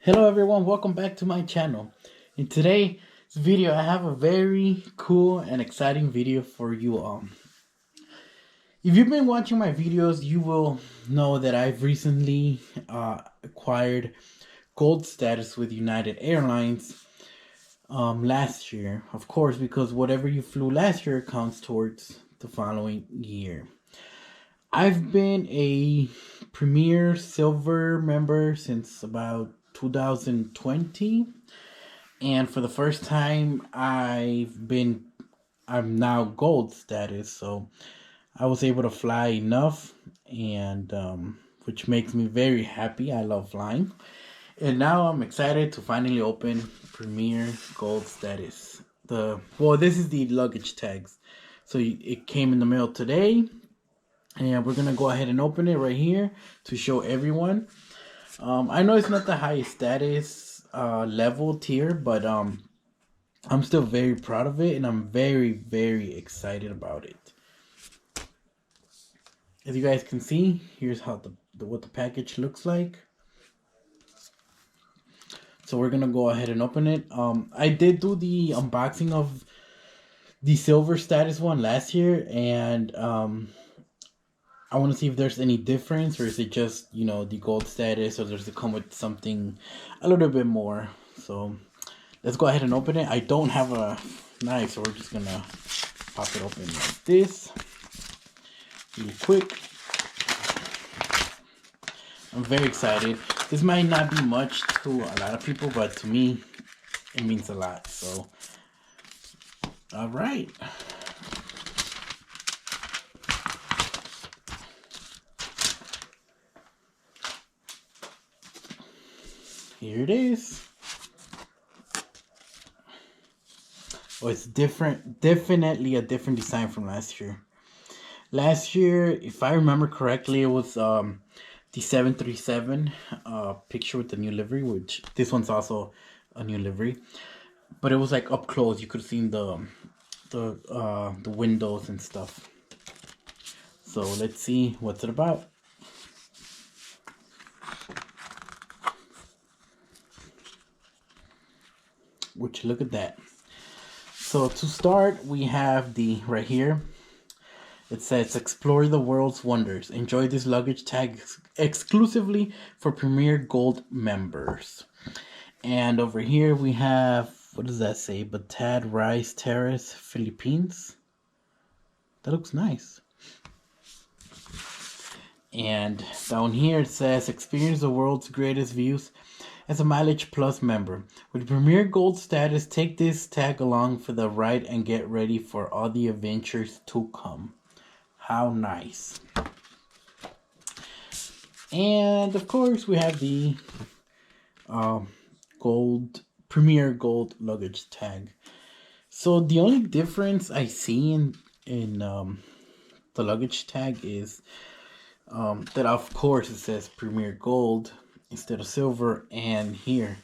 Hello everyone, welcome back to my channel. In today's video, I have a very cool and exciting video for you all. If you've been watching my videos, you will know that I've recently acquired gold status with United Airlines last year. Of course, because whatever you flew last year counts towards the following year. I've been a Premier Silver member since about 2020, and for the first time I'm now gold status, so I was able to fly enough, and which makes me very happy. I love flying, and now I'm excited to finally open Premier Gold status. This is the luggage tags, so it came in the mail today, and we're gonna go ahead and open it right here to show everyone. I know it's not the highest status level tier, but I'm still very proud of it, and I'm very, very excited about it. As you guys can see, here's how what the package looks like. So we're gonna go ahead and open it. I did do the unboxing of the silver status one last year, and I want to see if there's any difference, or is it just the gold status, or does it come with something a little bit more? So let's go ahead and open it. I don't have a knife, so we're just gonna pop it open like this, really quick. I'm very excited. This might not be much to a lot of people, but to me, it means a lot. So, all right. Here it is. Oh, it's different. Definitely a different design from last year. Last year, if I remember correctly, it was the 737 picture with the new livery, which this one's also a new livery. But it was like up close. You could see the windows and stuff. So let's see what's it about. Which, look at that. So to start, we have the right here. It says, explore the world's wonders. Enjoy this luggage tag exclusively for Premier Gold members. And over here we have, what does that say? Batad Rice Terrace, Philippines. That looks nice. And down here it says, experience the world's greatest views as a Mileage Plus member. With Premier Gold status, take this tag along for the ride and get ready for all the adventures to come. How nice. And of course we have the gold Premier Gold luggage tag. So the only difference I see in the luggage tag is that of course it says Premier Gold instead of silver, and here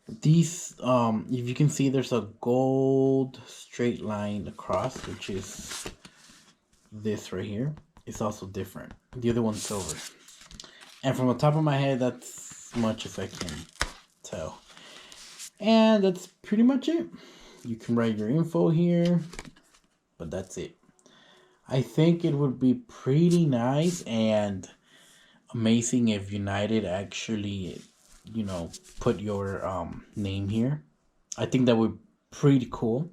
these if you can see, there's a gold straight line across, which is this right here. It's also different. The other one's silver, and from the top of my head, that's much as I can tell. And that's pretty much it. You can write your info here, but that's it. I think it would be pretty nice and amazing if United actually, put your name here. I think that would be pretty cool.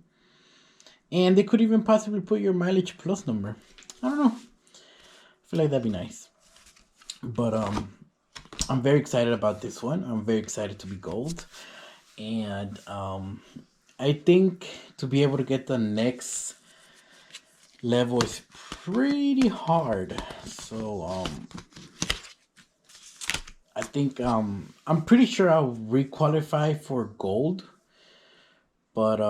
And they could even possibly put your Mileage Plus number. I don't know. I feel like that'd be nice. But I'm very excited about this one. I'm very excited to be gold. And I think to be able to get the next level is pretty hard. So I think I'm pretty sure I'll re-qualify for gold, but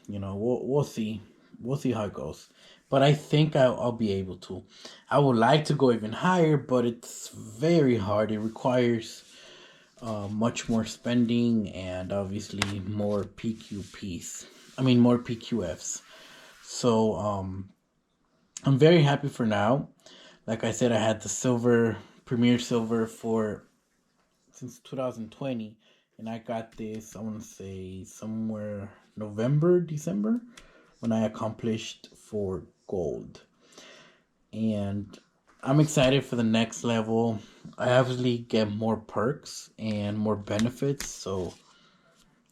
we'll see. We'll see how it goes. But I think I'll be able to. I would like to go even higher, but it's very hard. It requires much more spending and obviously more PQPs. I mean more PQFs. So I'm very happy for now. Like I said, I had the silver, Premier Silver for since 2020, and I got this, I want to say somewhere November, December, when I accomplished for gold. And I'm excited for the next level. I obviously get more perks and more benefits, so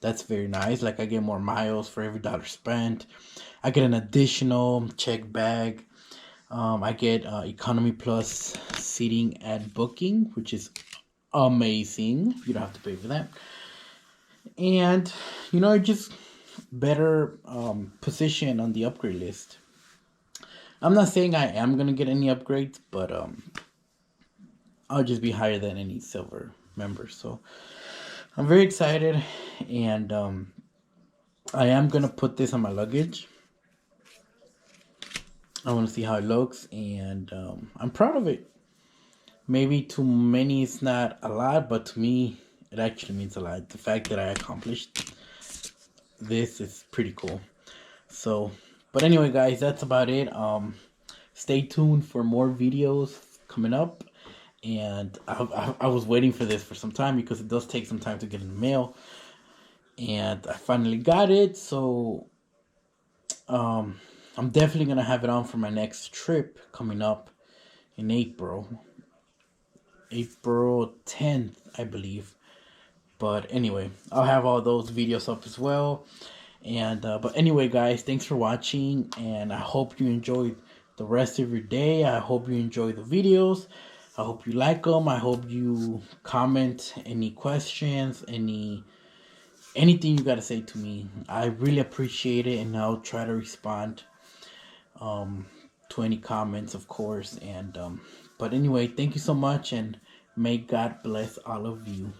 that's very nice. Like I get more miles for every dollar spent. I get an additional check bag. I get economy plus seating at booking, which is amazing. You don't have to pay for that. And just better position on the upgrade list. I'm not saying I am gonna get any upgrades, but I'll just be higher than any silver member. So I'm very excited, and I am gonna put this on my luggage. I want to see how it looks, and I'm proud of it. Maybe to many it's not a lot, but to me it actually means a lot. The fact that I accomplished this is pretty cool. So, but anyway, guys, that's about it. Stay tuned for more videos coming up. And I was waiting for this for some time because it does take some time to get in the mail. And I finally got it. So um, I'm definitely going to have it on for my next trip coming up in April 10th, I believe. But anyway, I'll have all those videos up as well. And but anyway, guys, thanks for watching, and I hope you enjoyed the rest of your day. I hope you enjoy the videos. I hope you like them. I hope you comment any questions, anything you got to say to me. I really appreciate it, and I'll try to respond to any comments, of course. And but anyway, thank you so much, and may God bless all of you.